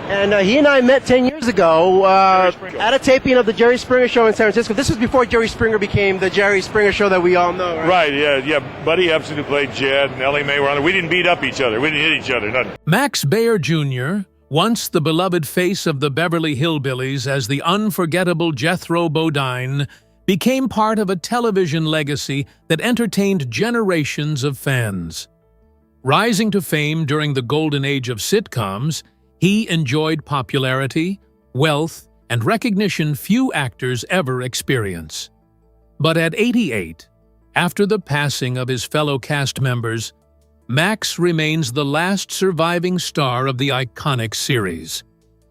And he and I met 10 years ago at a taping of the Jerry Springer Show in San Francisco. This was before Jerry Springer became the Jerry Springer Show that we all know, right? Right, yeah. Buddy Epson, who played Jed, and Ellie Mae were on it. We didn't beat up each other. We didn't hit each other, nothing. Max Baer Jr., once the beloved face of the Beverly Hillbillies as the unforgettable Jethro Bodine, became part of a television legacy that entertained generations of fans. Rising to fame during the golden age of sitcoms, he enjoyed popularity, wealth, and recognition few actors ever experience. But at 88, after the passing of his fellow cast members, Max remains the last surviving star of the iconic series.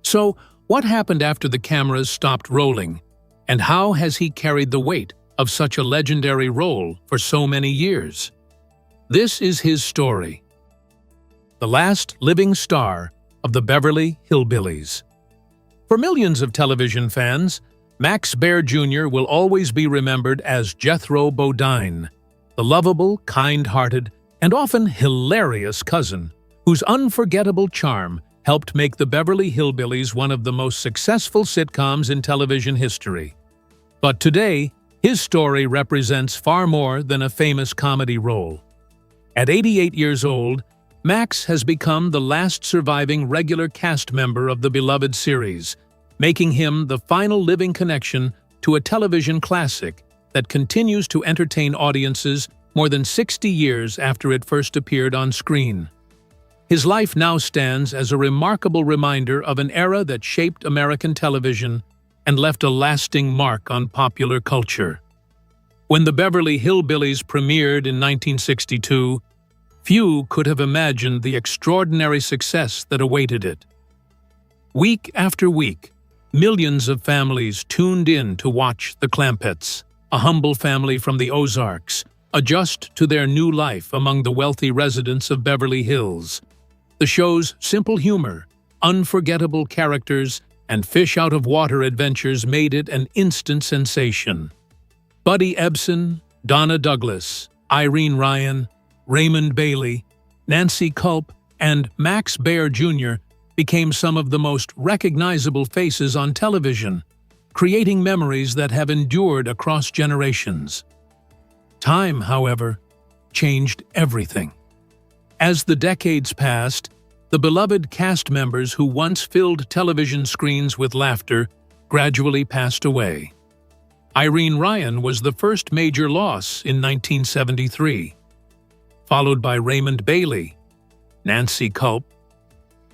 So, what happened after the cameras stopped rolling, and how has he carried the weight of such a legendary role for so many years? This is his story. The last living star of the Beverly Hillbillies. For millions of television fans, Max Baer Jr. will always be remembered as Jethro Bodine, the lovable, kind-hearted, and often hilarious cousin whose unforgettable charm helped make the Beverly Hillbillies one of the most successful sitcoms in television history. But today, his story represents far more than a famous comedy role. At 88 years old, Max has become the last surviving regular cast member of the beloved series, making him the final living connection to a television classic that continues to entertain audiences more than 60 years after it first appeared on screen. His life now stands as a remarkable reminder of an era that shaped American television and left a lasting mark on popular culture. When the Beverly Hillbillies premiered in 1962, few could have imagined the extraordinary success that awaited it. Week after week, millions of families tuned in to watch the Clampetts, a humble family from the Ozarks, adjust to their new life among the wealthy residents of Beverly Hills. The show's simple humor, unforgettable characters, and fish-out-of-water adventures made it an instant sensation. Buddy Ebsen, Donna Douglas, Irene Ryan, Raymond Bailey, Nancy Culp, and Max Baer Jr. became some of the most recognizable faces on television, creating memories that have endured across generations. Time, however, changed everything. As the decades passed, the beloved cast members who once filled television screens with laughter gradually passed away. Irene Ryan was the first major loss in 1973, followed by Raymond Bailey, Nancy Culp,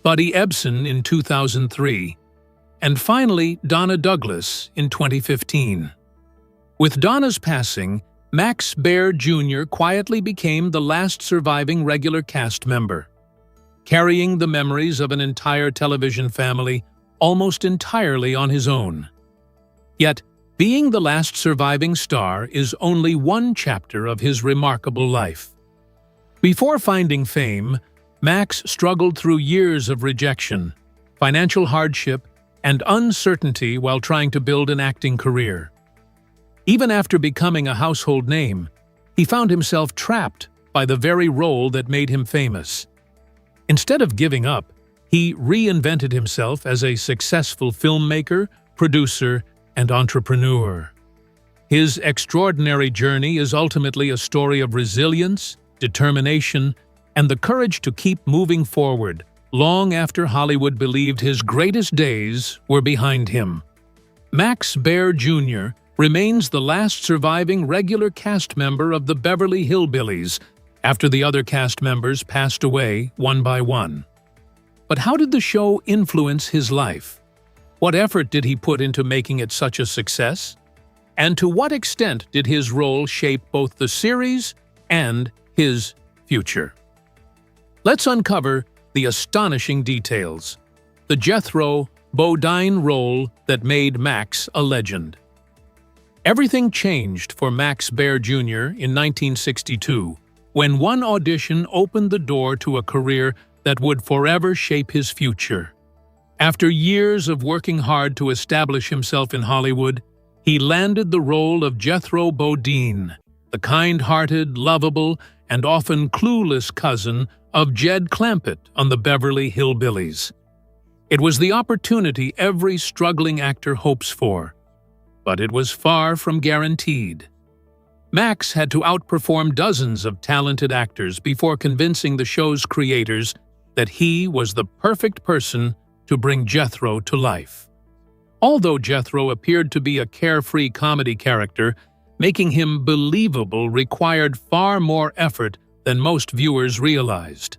Buddy Ebsen in 2003, and finally Donna Douglas in 2015. With Donna's passing, Max Baer Jr. quietly became the last surviving regular cast member, carrying the memories of an entire television family almost entirely on his own. Yet, being the last surviving star is only one chapter of his remarkable life. Before finding fame, Max struggled through years of rejection, financial hardship, and uncertainty while trying to build an acting career. Even after becoming a household name, he found himself trapped by the very role that made him famous. Instead of giving up, he reinvented himself as a successful filmmaker, producer, and entrepreneur. His extraordinary journey is ultimately a story of resilience, determination, and the courage to keep moving forward long after Hollywood believed his greatest days were behind him. Max Baer Jr. remains the last surviving regular cast member of the Beverly Hillbillies after the other cast members passed away one by one. But how did the show influence his life? What effort did he put into making it such a success? And to what extent did his role shape both the series and his future? Let's uncover the astonishing details. The Jethro Bodine role that made Max a legend. Everything changed for Max Baer Jr. in 1962, when one audition opened the door to a career that would forever shape his future. After years of working hard to establish himself in Hollywood, he landed the role of Jethro Bodine, the kind-hearted, lovable, and often clueless cousin of Jed Clampett on the Beverly Hillbillies. It was the opportunity every struggling actor hopes for, but it was far from guaranteed. Max had to outperform dozens of talented actors before convincing the show's creators that he was the perfect person to bring Jethro to life. Although Jethro appeared to be a carefree comedy character, making him believable required far more effort than most viewers realized.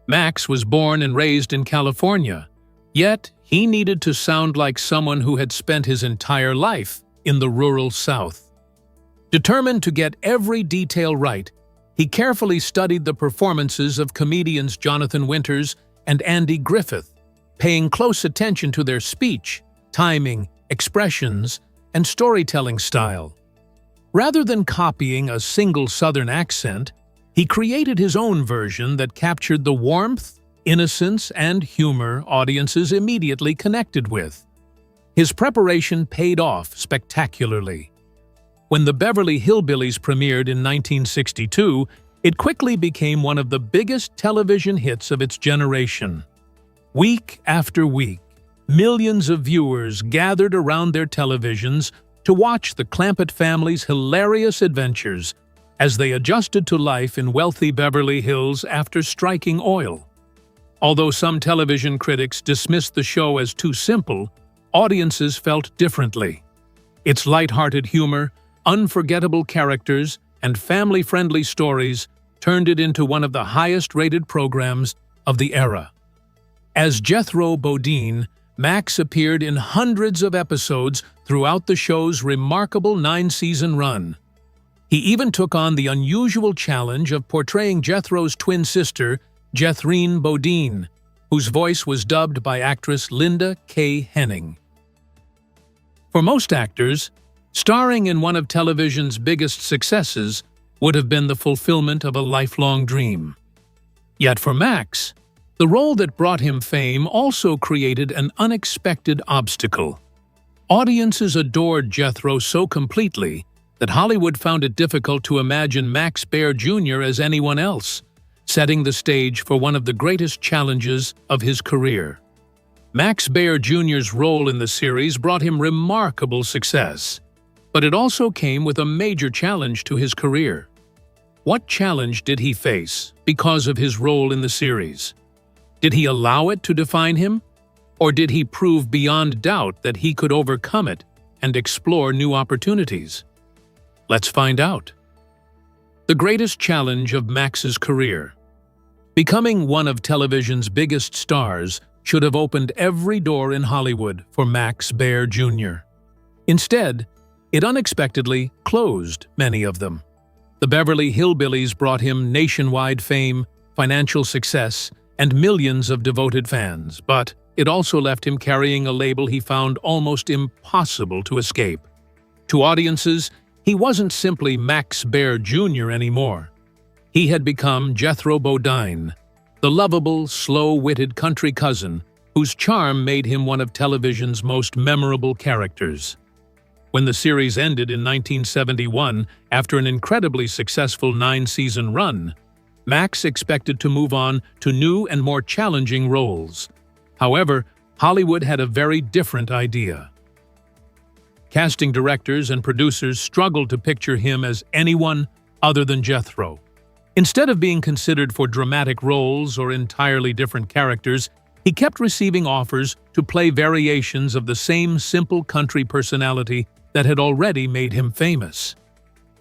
Max was born and raised in California, yet he needed to sound like someone who had spent his entire life in the rural South. Determined to get every detail right, he carefully studied the performances of comedians Jonathan Winters and Andy Griffith, paying close attention to their speech, timing, expressions, and storytelling style. Rather than copying a single Southern accent, he created his own version that captured the warmth, innocence, and humor audiences immediately connected with. His preparation paid off spectacularly. When the Beverly Hillbillies premiered in 1962, it quickly became one of the biggest television hits of its generation. Week after week, millions of viewers gathered around their televisions to watch the Clampett family's hilarious adventures as they adjusted to life in wealthy Beverly Hills after striking oil. Although some television critics dismissed the show as too simple, audiences felt differently. Its light-hearted humor, unforgettable characters, and family-friendly stories turned it into one of the highest-rated programs of the era. As Jethro Bodine, Max appeared in hundreds of episodes throughout the show's remarkable 9-season run. He even took on the unusual challenge of portraying Jethro's twin sister, Jethro Bodine, whose voice was dubbed by actress Linda K. Henning. For most actors, starring in one of television's biggest successes would have been the fulfillment of a lifelong dream. Yet for Max, the role that brought him fame also created an unexpected obstacle. Audiences adored Jethro so completely that Hollywood found it difficult to imagine Max Baer Jr. as anyone else, setting the stage for one of the greatest challenges of his career. Max Baer Jr.'s role in the series brought him remarkable success, but it also came with a major challenge to his career. What challenge did he face because of his role in the series? Did he allow it to define him? Or did he prove beyond doubt that he could overcome it and explore new opportunities? Let's find out. The greatest challenge of Max's career. Becoming one of television's biggest stars should have opened every door in Hollywood for Max Baer Jr. Instead, it unexpectedly closed many of them. The Beverly Hillbillies brought him nationwide fame, financial success, and millions of devoted fans, but it also left him carrying a label he found almost impossible to escape. To audiences, he wasn't simply Max Baer Jr. anymore. He had become Jethro Bodine, the lovable, slow-witted country cousin whose charm made him one of television's most memorable characters. When the series ended in 1971, after an incredibly successful 9-season run, Max expected to move on to new and more challenging roles. However, Hollywood had a very different idea. Casting directors and producers struggled to picture him as anyone other than Jethro. Instead of being considered for dramatic roles or entirely different characters, he kept receiving offers to play variations of the same simple country personality that had already made him famous.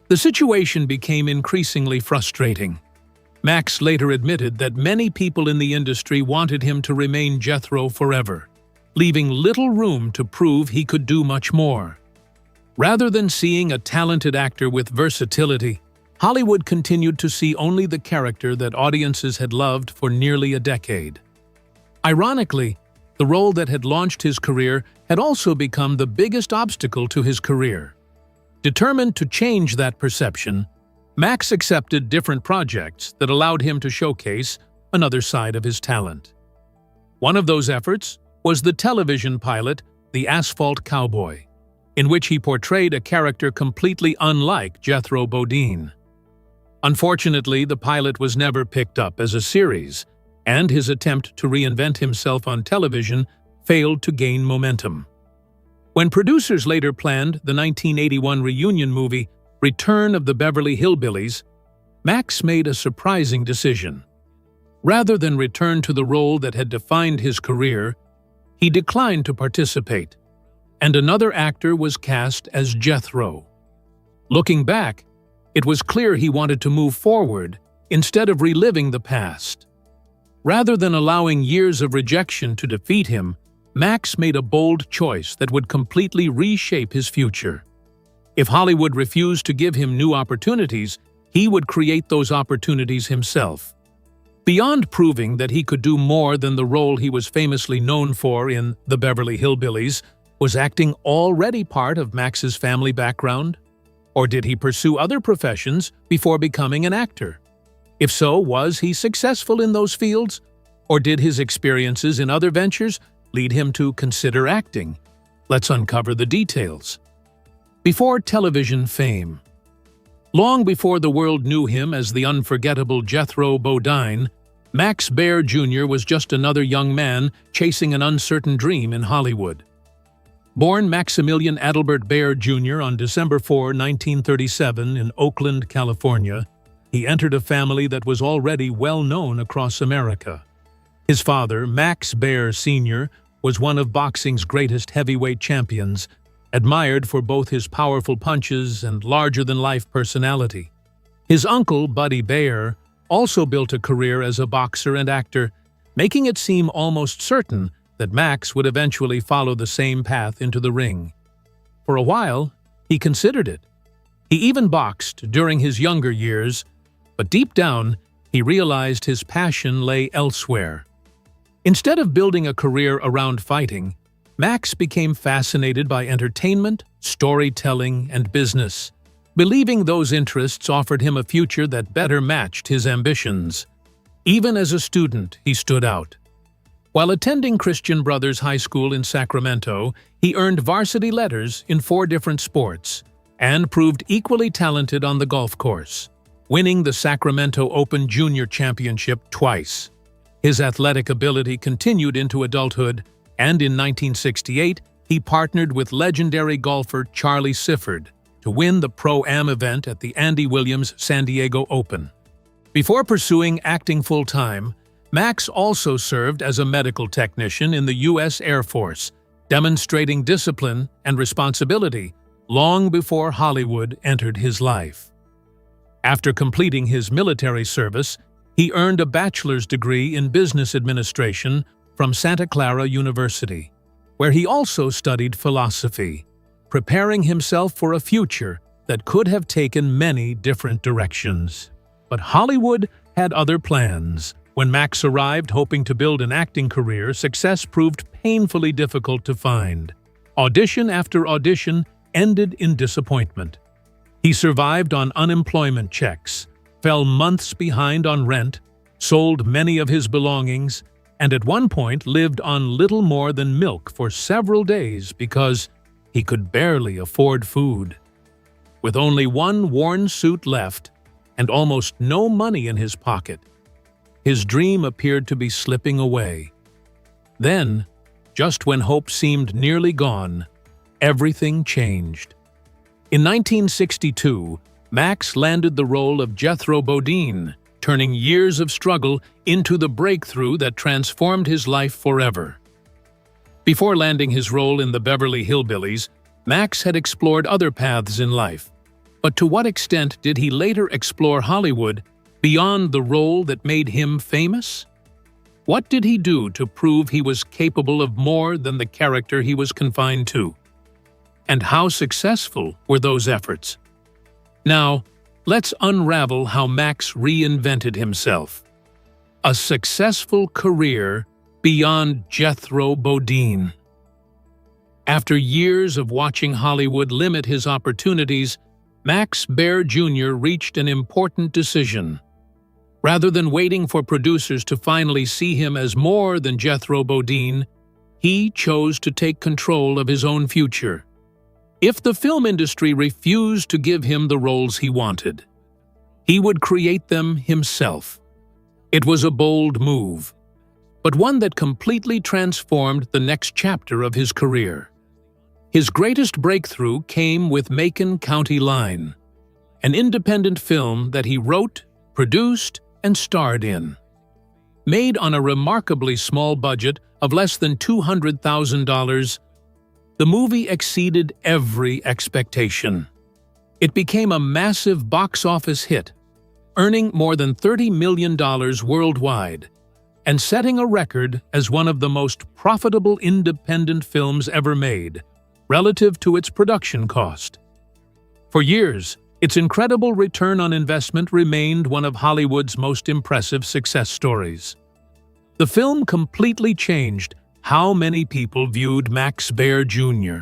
The situation became increasingly frustrating. Max later admitted that many people in the industry wanted him to remain Jethro forever, leaving little room to prove he could do much more. Rather than seeing a talented actor with versatility, Hollywood continued to see only the character that audiences had loved for nearly a decade. Ironically, the role that had launched his career had also become the biggest obstacle to his career. Determined to change that perception, Max accepted different projects that allowed him to showcase another side of his talent. One of those efforts was the television pilot, The Asphalt Cowboy, in which he portrayed a character completely unlike Jethro Bodine. Unfortunately, the pilot was never picked up as a series, and his attempt to reinvent himself on television failed to gain momentum. When producers later planned the 1981 reunion movie Return of the Beverly Hillbillies, Max made a surprising decision. Rather than return to the role that had defined his career, he declined to participate, and another actor was cast as Jethro. Looking back, it was clear he wanted to move forward instead of reliving the past. Rather than allowing years of rejection to defeat him, Max made a bold choice that would completely reshape his future. If Hollywood refused to give him new opportunities, he would create those opportunities himself. Beyond proving that he could do more than the role he was famously known for in The Beverly Hillbillies, was acting already part of Max's family background? Or did he pursue other professions before becoming an actor? If so, was he successful in those fields? Or did his experiences in other ventures lead him to consider acting? Let's uncover the details. Before television fame. Long before the world knew him as the unforgettable Jethro Bodine, Max Baer Jr. was just another young man chasing an uncertain dream in Hollywood. Born Maximilian Adelbert Baer Jr. on December 4, 1937 in Oakland, California, he entered a family that was already well known across America. His father, Max Baer Sr., was one of boxing's greatest heavyweight champions, admired for both his powerful punches and larger-than-life personality. His uncle, Buddy Baer, also built a career as a boxer and actor, making it seem almost certain that Max would eventually follow the same path into the ring. For a while, he considered it. He even boxed during his younger years, but deep down, he realized his passion lay elsewhere. Instead of building a career around fighting, Max became fascinated by entertainment, storytelling, and business, believing those interests offered him a future that better matched his ambitions. Even as a student, he stood out. While attending Christian Brothers High School in Sacramento, he earned varsity letters in 4 different sports and proved equally talented on the golf course, winning the Sacramento Open Junior Championship twice. His athletic ability continued into adulthood, and in 1968, he partnered with legendary golfer Charlie Sifford to win the Pro-Am event at the Andy Williams San Diego Open. Before pursuing acting full-time, Max also served as a medical technician in the U.S. Air Force, demonstrating discipline and responsibility long before Hollywood entered his life. After completing his military service, he earned a bachelor's degree in business administration from Santa Clara University, where he also studied philosophy, preparing himself for a future that could have taken many different directions. But Hollywood had other plans. When Max arrived hoping to build an acting career, success proved painfully difficult to find. Audition after audition ended in disappointment. He survived on unemployment checks, fell months behind on rent, sold many of his belongings, and at one point lived on little more than milk for several days because he could barely afford food. With only one worn suit left and almost no money in his pocket, his dream appeared to be slipping away. Then, just when hope seemed nearly gone, everything changed. In 1962, Max landed the role of Jethro Bodine, turning years of struggle into the breakthrough that transformed his life forever. Before landing his role in the Beverly Hillbillies, Max had explored other paths in life. But to what extent did he later explore Hollywood beyond the role that made him famous? What did he do to prove he was capable of more than the character he was confined to? And how successful were those efforts? Now, let's unravel how Max reinvented himself. A successful career beyond Jethro Bodine. After years of watching Hollywood limit his opportunities, Max Baer Jr. reached an important decision. Rather than waiting for producers to finally see him as more than Jethro Bodine, he chose to take control of his own future. If the film industry refused to give him the roles he wanted, he would create them himself. It was a bold move. but one that completely transformed the next chapter of his career. His greatest breakthrough came with Macon County Line, an independent film that he wrote, produced, and starred in. Made on a remarkably small budget of less than $200,000, the movie exceeded every expectation. It became a massive box office hit, earning more than $30 million worldwide, and setting a record as one of the most profitable independent films ever made, relative to its production cost. For years, its incredible return on investment remained one of Hollywood's most impressive success stories. The film completely changed how many people viewed Max Baer Jr.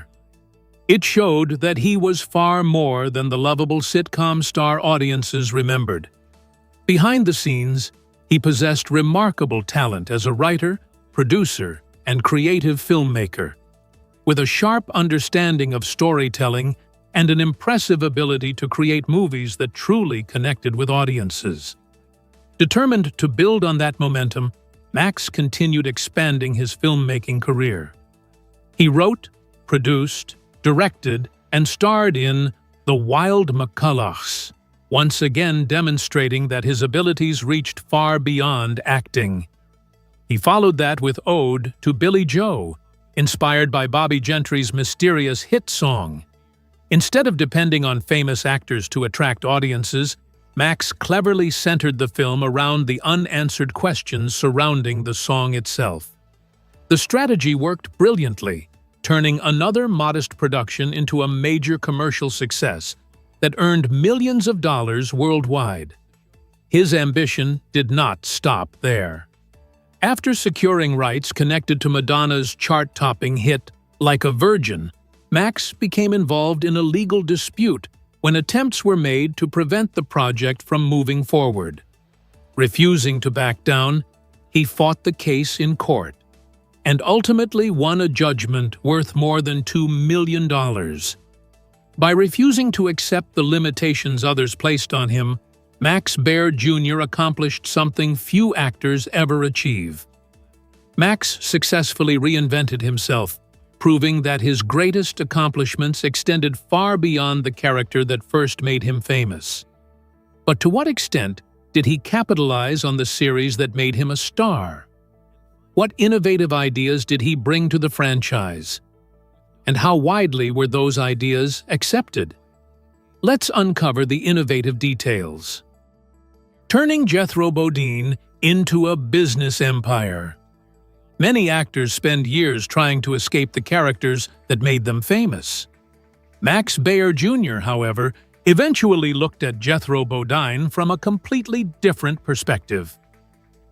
It showed that he was far more than the lovable sitcom star audiences remembered. Behind the scenes, he possessed remarkable talent as a writer, producer, and creative filmmaker, with a sharp understanding of storytelling and an impressive ability to create movies that truly connected with audiences. Determined to build on that momentum, Max continued expanding his filmmaking career. He wrote, produced, directed, and starred in The Wild McCullochs, once again demonstrating that his abilities reached far beyond acting. He followed that with Ode to Billy Joe, inspired by Bobby Gentry's mysterious hit song. Instead of depending on famous actors to attract audiences, Max cleverly centered the film around the unanswered questions surrounding the song itself. The strategy worked brilliantly, turning another modest production into a major commercial success that earned millions of dollars worldwide. His ambition did not stop there. After securing rights connected to Madonna's chart-topping hit Like a Virgin, Max became involved in a legal dispute when attempts were made to prevent the project from moving forward. Refusing to back down, he fought the case in court and ultimately won a judgment worth more than $2 million. By refusing to accept the limitations others placed on him, Max Baer Jr. accomplished something few actors ever achieve. Max successfully reinvented himself, proving that his greatest accomplishments extended far beyond the character that first made him famous. But to what extent did he capitalize on the series that made him a star? What innovative ideas did he bring to the franchise? And how widely were those ideas accepted? Let's uncover the innovative details. Turning Jethro Bodine into a business empire. Many actors spend years trying to escape the characters that made them famous. Max Baer Jr., however, eventually looked at Jethro Bodine from a completely different perspective.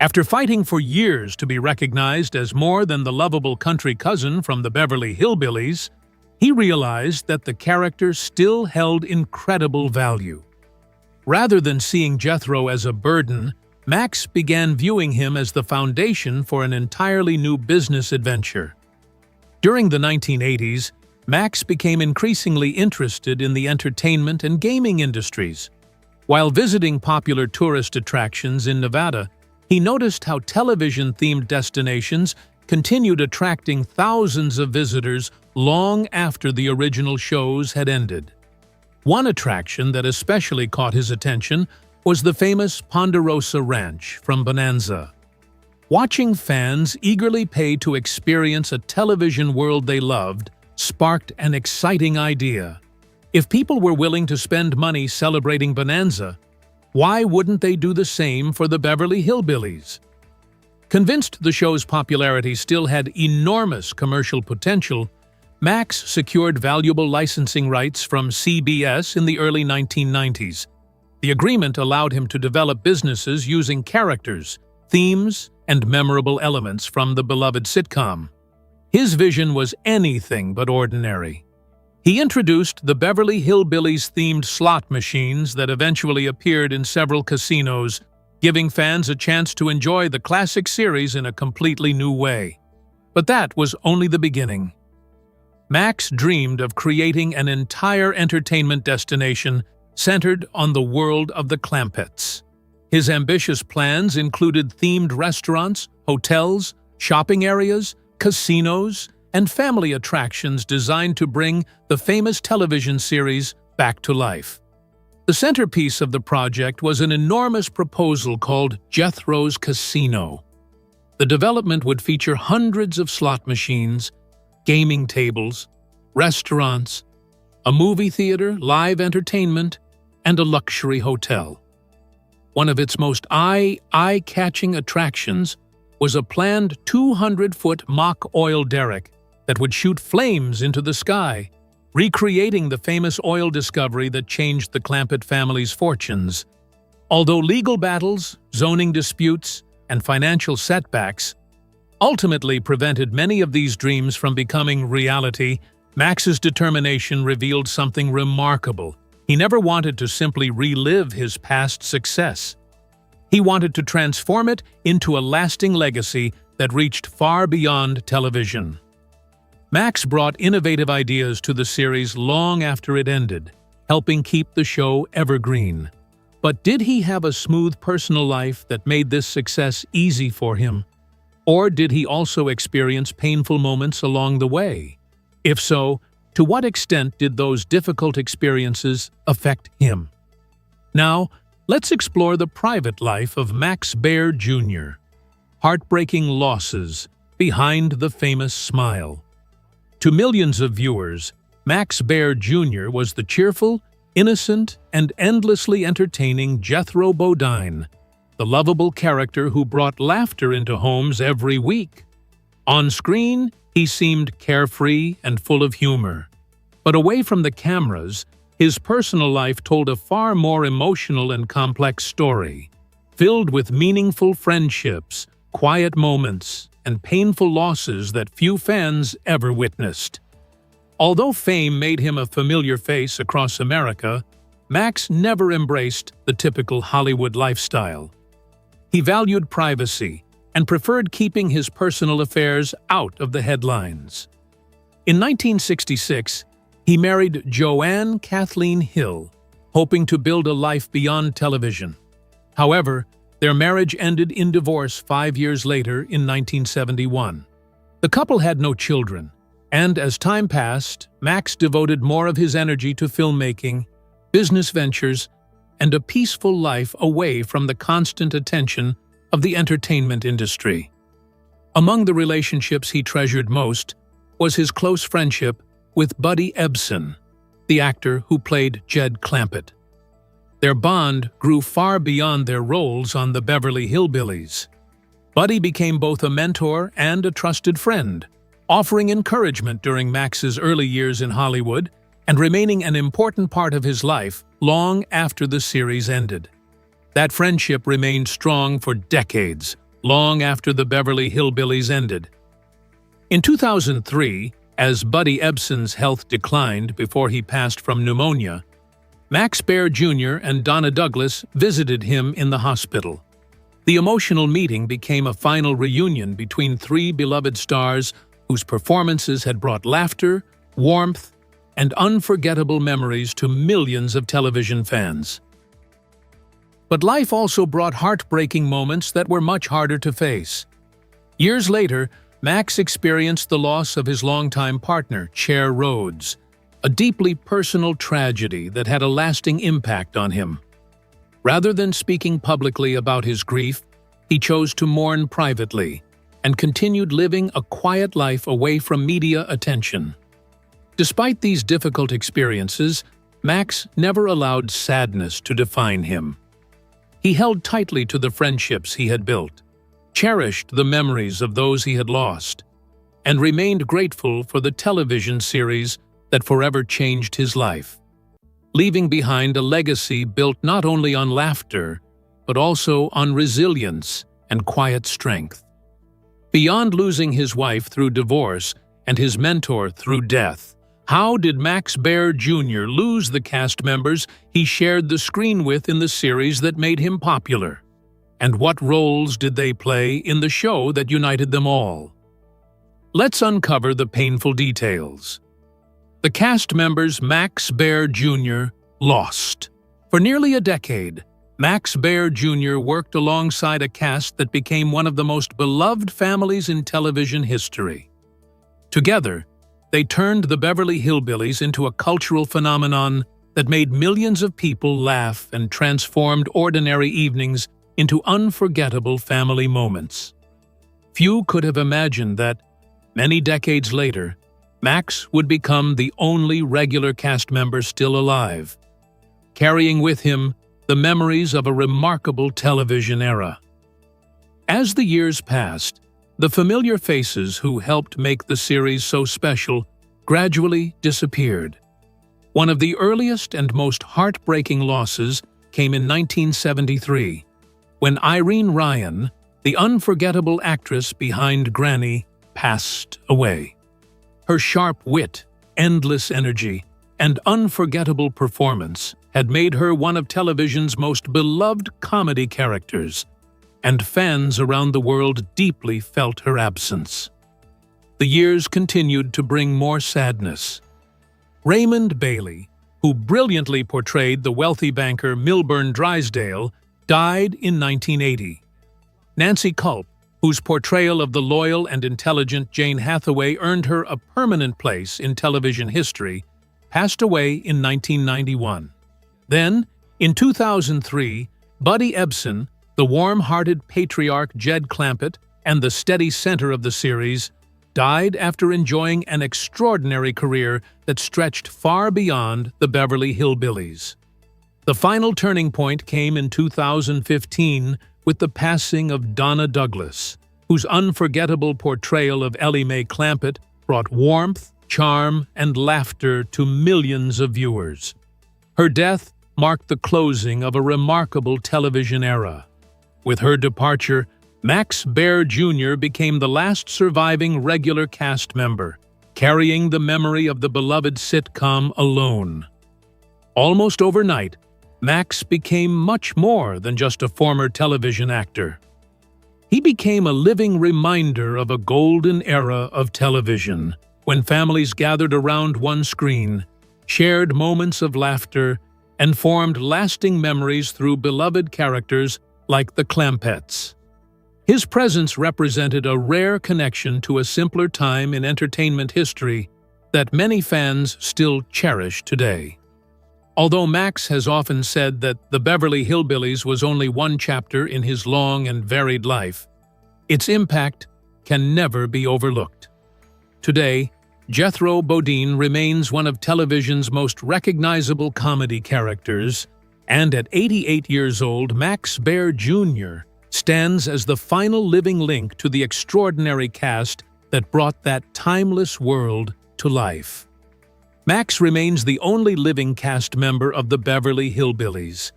After fighting for years to be recognized as more than the lovable country cousin from the Beverly Hillbillies, he realized that the character still held incredible value. Rather than seeing Jethro as a burden, Max began viewing him as the foundation for an entirely new business adventure. During the 1980s, Max became increasingly interested in the entertainment and gaming industries. While visiting popular tourist attractions in Nevada, he noticed how television-themed destinations continued attracting thousands of visitors long after the original shows had ended. One attraction that especially caught his attention was the famous Ponderosa Ranch from Bonanza. Watching fans eagerly pay to experience a television world they loved sparked an exciting idea. If people were willing to spend money celebrating Bonanza, why wouldn't they do the same for the Beverly Hillbillies? Convinced the show's popularity still had enormous commercial potential, Max secured valuable licensing rights from CBS in the early 1990s. The agreement allowed him to develop businesses using characters, themes, and memorable elements from the beloved sitcom. His vision was anything but ordinary. He introduced the Beverly Hillbillies-themed slot machines that eventually appeared in several casinos, giving fans a chance to enjoy the classic series in a completely new way. But that was only the beginning. Max dreamed of creating an entire entertainment destination centered on the world of the Clampetts. His ambitious plans included themed restaurants, hotels, shopping areas, casinos, and family attractions designed to bring the famous television series back to life. The centerpiece of the project was an enormous proposal called Jethro's Casino. The development would feature hundreds of slot machines, gaming tables, restaurants, a movie theater, live entertainment, and a luxury hotel. One of its most eye-catching attractions was a planned 200-foot mock oil derrick that would shoot flames into the sky, recreating the famous oil discovery that changed the Clampett family's fortunes. Although legal battles, zoning disputes, and financial setbacks ultimately prevented many of these dreams from becoming reality, Max's determination revealed something remarkable. He never wanted to simply relive his past success. He wanted to transform it into a lasting legacy that reached far beyond television. Max brought innovative ideas to the series long after it ended, helping keep the show evergreen. But did he have a smooth personal life that made this success easy for him? Or did he also experience painful moments along the way? If so, to what extent did those difficult experiences affect him? Now, let's explore the private life of Max Baer Jr. Heartbreaking losses behind the famous smile. To millions of viewers, Max Baer Jr. was the cheerful, innocent, and endlessly entertaining Jethro Bodine, the lovable character who brought laughter into homes every week. On screen, he seemed carefree and full of humor. But away from the cameras, his personal life told a far more emotional and complex story, filled with meaningful friendships, quiet moments, and painful losses that few fans ever witnessed. Although fame made him a familiar face across America, Max never embraced the typical Hollywood lifestyle. He valued privacy and preferred keeping his personal affairs out of the headlines. In 1966, he married Joanne Kathleen Hill, hoping to build a life beyond television. However, their marriage ended in divorce 5 years later in 1971. The couple had no children, and as time passed, Max devoted more of his energy to filmmaking, business ventures, and a peaceful life away from the constant attention of the entertainment industry. Among the relationships he treasured most was his close friendship with Buddy Ebsen, the actor who played Jed Clampett. Their bond grew far beyond their roles on the Beverly Hillbillies. Buddy became both a mentor and a trusted friend, offering encouragement during Max's early years in Hollywood and remaining an important part of his life long after the series ended. That friendship remained strong for decades, long after the Beverly Hillbillies ended. In 2003, as Buddy Ebsen's health declined before he passed from pneumonia, Max Baer Jr. and Donna Douglas visited him in the hospital. The emotional meeting became a final reunion between three beloved stars whose performances had brought laughter, warmth, and unforgettable memories to millions of television fans. But life also brought heartbreaking moments that were much harder to face. Years later, Max experienced the loss of his longtime partner, Cher Rhodes, a deeply personal tragedy that had a lasting impact on him. Rather than speaking publicly about his grief, he chose to mourn privately and continued living a quiet life away from media attention. Despite these difficult experiences, Max never allowed sadness to define him. He held tightly to the friendships he had built, cherished the memories of those he had lost, and remained grateful for the television series that forever changed his life, leaving behind a legacy built not only on laughter, but also on resilience and quiet strength. Beyond losing his wife through divorce and his mentor through death, how did Max Baer Jr. lose the cast members he shared the screen with in the series that made him popular? And what roles did they play in the show that united them all? Let's uncover the painful details. The cast members Max Baer Jr. lost. For nearly a decade, Max Baer Jr. worked alongside a cast that became one of the most beloved families in television history. Together, they turned the Beverly Hillbillies into a cultural phenomenon that made millions of people laugh and transformed ordinary evenings into unforgettable family moments. Few could have imagined that, many decades later, Max would become the only regular cast member still alive, carrying with him the memories of a remarkable television era. As the years passed, the familiar faces who helped make the series so special gradually disappeared. One of the earliest and most heartbreaking losses came in 1973, when Irene Ryan, the unforgettable actress behind Granny, passed away. Her sharp wit, endless energy, and unforgettable performance had made her one of television's most beloved comedy characters, and fans around the world deeply felt her absence. The years continued to bring more sadness. Raymond Bailey, who brilliantly portrayed the wealthy banker Milburn Drysdale, died in 1980. Nancy Culp, whose portrayal of the loyal and intelligent Jane Hathaway earned her a permanent place in television history, passed away in 1991. Then, in 2003, Buddy Ebsen, the warm-hearted patriarch Jed Clampett, and the steady center of the series, died after enjoying an extraordinary career that stretched far beyond the Beverly Hillbillies. The final turning point came in 2015 with the passing of Donna Douglas, whose unforgettable portrayal of Ellie Mae Clampett brought warmth, charm, and laughter to millions of viewers. Her death marked the closing of a remarkable television era. With her departure, Max Baer Jr. became the last surviving regular cast member, carrying the memory of the beloved sitcom alone. Almost overnight, Max became much more than just a former television actor. He became a living reminder of a golden era of television, when families gathered around one screen, shared moments of laughter, and formed lasting memories through beloved characters like the Clampetts. His presence represented a rare connection to a simpler time in entertainment history that many fans still cherish today. Although Max has often said that the Beverly Hillbillies was only one chapter in his long and varied life, its impact can never be overlooked. Today, Jethro Bodine remains one of television's most recognizable comedy characters, and at 88 years old, Max Baer Jr. stands as the final living link to the extraordinary cast that brought that timeless world to life. Max remains the only living cast member of the Beverly Hillbillies.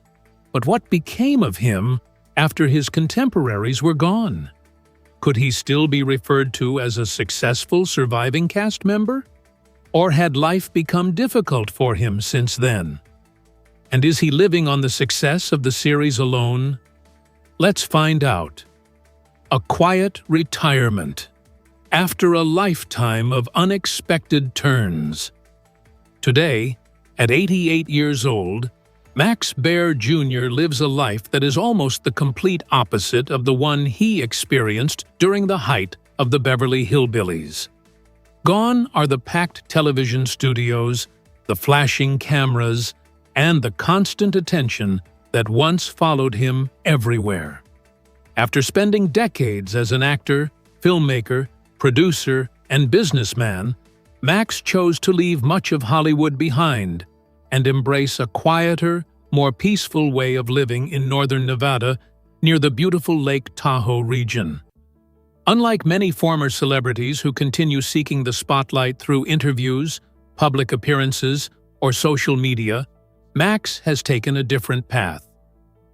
But what became of him after his contemporaries were gone? Could he still be referred to as a successful surviving cast member? Or had life become difficult for him since then? And is he living on the success of the series alone? Let's find out. A quiet retirement after a lifetime of unexpected turns. Today, at 88 years old, Max Baer Jr. lives a life that is almost the complete opposite of the one he experienced during the height of the Beverly Hillbillies. Gone are the packed television studios, the flashing cameras, and the constant attention that once followed him everywhere. After spending decades as an actor, filmmaker, producer, and businessman, Max chose to leave much of Hollywood behind and embrace a quieter, more peaceful way of living in northern Nevada near the beautiful Lake Tahoe region. Unlike many former celebrities who continue seeking the spotlight through interviews, public appearances, or social media, Max has taken a different path.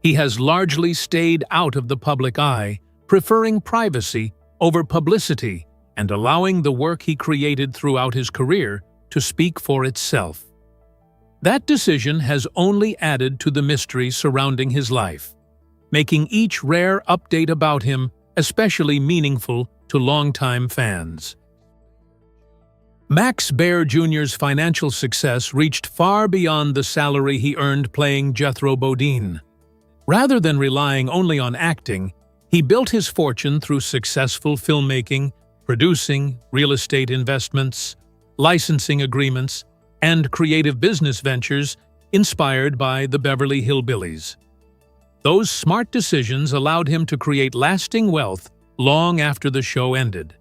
He has largely stayed out of the public eye, preferring privacy over publicity and allowing the work he created throughout his career to speak for itself. That decision has only added to the mystery surrounding his life, making each rare update about him especially meaningful to longtime fans. Max Baer Jr.'s financial success reached far beyond the salary he earned playing Jethro Bodine. Rather than relying only on acting, he built his fortune through successful filmmaking, producing, real estate investments, licensing agreements, and creative business ventures inspired by the Beverly Hillbillies. Those smart decisions allowed him to create lasting wealth long after the show ended.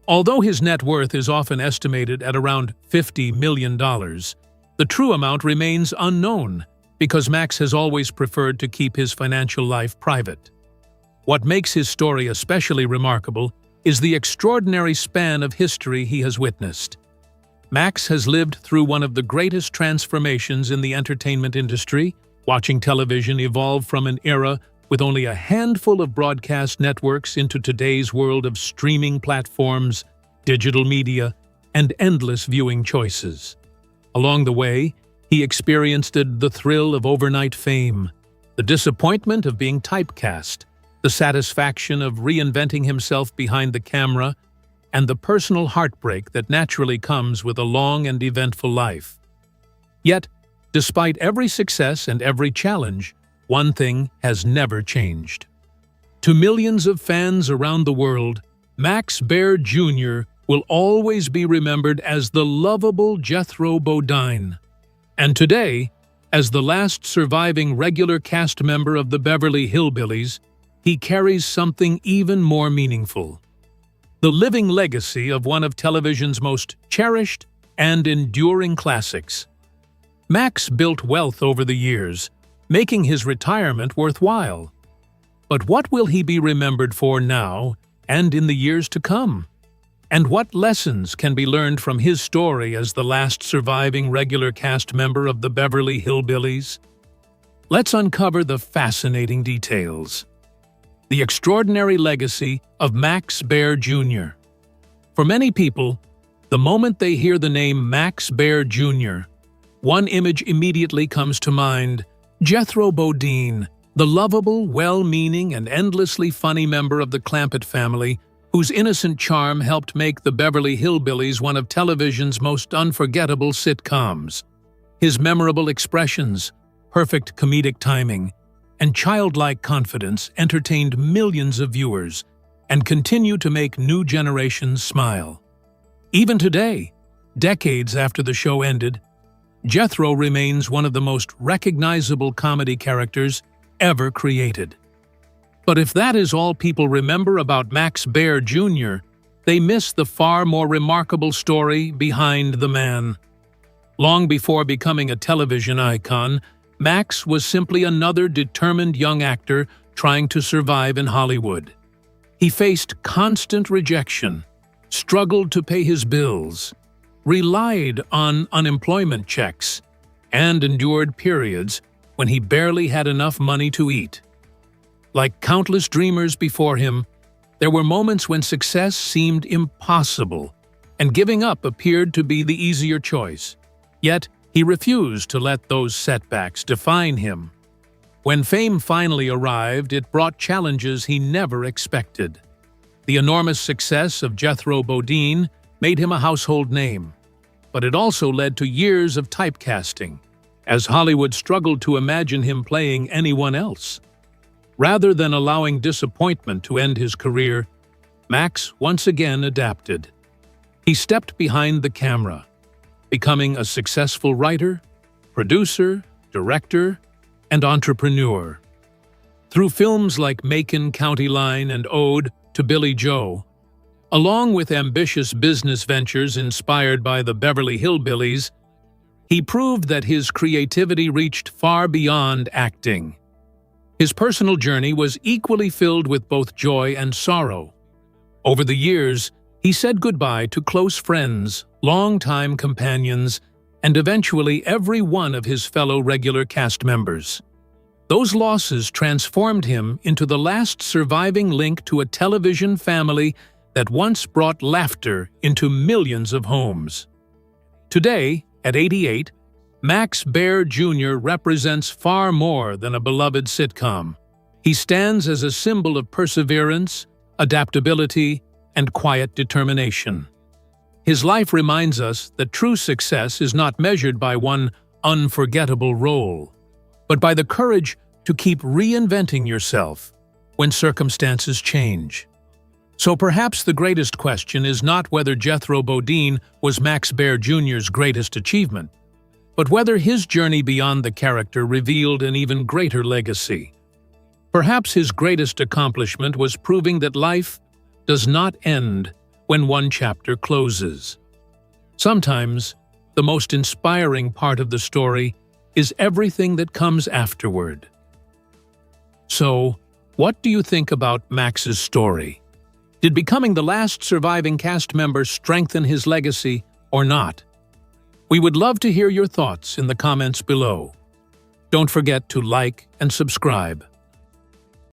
Although his net worth is often estimated at around $50 million, the true amount remains unknown because Max has always preferred to keep his financial life private. What makes his story especially remarkable is the extraordinary span of history he has witnessed. Max has lived through one of the greatest transformations in the entertainment industry, watching television evolve from an era with only a handful of broadcast networks into today's world of streaming platforms, digital media, and endless viewing choices. Along the way, he experienced the thrill of overnight fame, the disappointment of being typecast, the satisfaction of reinventing himself behind the camera, and the personal heartbreak that naturally comes with a long and eventful life. Yet, despite every success and every challenge, one thing has never changed. To millions of fans around the world, Max Baer Jr. will always be remembered as the lovable Jethro Bodine. And today, as the last surviving regular cast member of the Beverly Hillbillies, he carries something even more meaningful: the living legacy of one of television's most cherished and enduring classics. Max built wealth over the years, making his retirement worthwhile. But what will he be remembered for now and in the years to come? And what lessons can be learned from his story as the last surviving regular cast member of the Beverly Hillbillies? Let's uncover the fascinating details. The extraordinary legacy of Max Baer Jr. For many people, the moment they hear the name Max Baer Jr., one image immediately comes to mind: Jethro Bodine, the lovable, well-meaning, and endlessly funny member of the Clampett family, whose innocent charm helped make the Beverly Hillbillies one of television's most unforgettable sitcoms. His memorable expressions, perfect comedic timing, and childlike confidence entertained millions of viewers and continue to make new generations smile. Even today, decades after the show ended, Jethro remains one of the most recognizable comedy characters ever created. But if that is all people remember about Max Baer Jr., they miss the far more remarkable story behind the man. Long before becoming a television icon, Max was simply another determined young actor trying to survive in Hollywood. He faced constant rejection, struggled to pay his bills, relied on unemployment checks, and endured periods when he barely had enough money to eat. Like countless dreamers before him, there were moments when success seemed impossible, and giving up appeared to be the easier choice. Yet, he refused to let those setbacks define him. When fame finally arrived, it brought challenges he never expected. The enormous success of Jethro Bodine made him a household name, but it also led to years of typecasting, as Hollywood struggled to imagine him playing anyone else. Rather than allowing disappointment to end his career, Max once again adapted. He stepped behind the camera, becoming a successful writer, producer, director, and entrepreneur. Through films like Macon County Line and Ode to Billy Joe, along with ambitious business ventures inspired by the Beverly Hillbillies, he proved that his creativity reached far beyond acting. His personal journey was equally filled with both joy and sorrow. Over the years, he said goodbye to close friends, longtime companions, and eventually every one of his fellow regular cast members. Those losses transformed him into the last surviving link to a television family that once brought laughter into millions of homes. Today, at 88, Max Baer Jr. represents far more than a beloved sitcom. He stands as a symbol of perseverance, adaptability, and quiet determination. His life reminds us that true success is not measured by one unforgettable role, but by the courage to keep reinventing yourself when circumstances change. So perhaps the greatest question is not whether Jethro Bodine was Max Baer Jr.'s greatest achievement, but whether his journey beyond the character revealed an even greater legacy. Perhaps his greatest accomplishment was proving that life does not end when one chapter closes. Sometimes, the most inspiring part of the story is everything that comes afterward. So, what do you think about Max's story? Did becoming the last surviving cast member strengthen his legacy or not? We would love to hear your thoughts in the comments below. Don't forget to like and subscribe.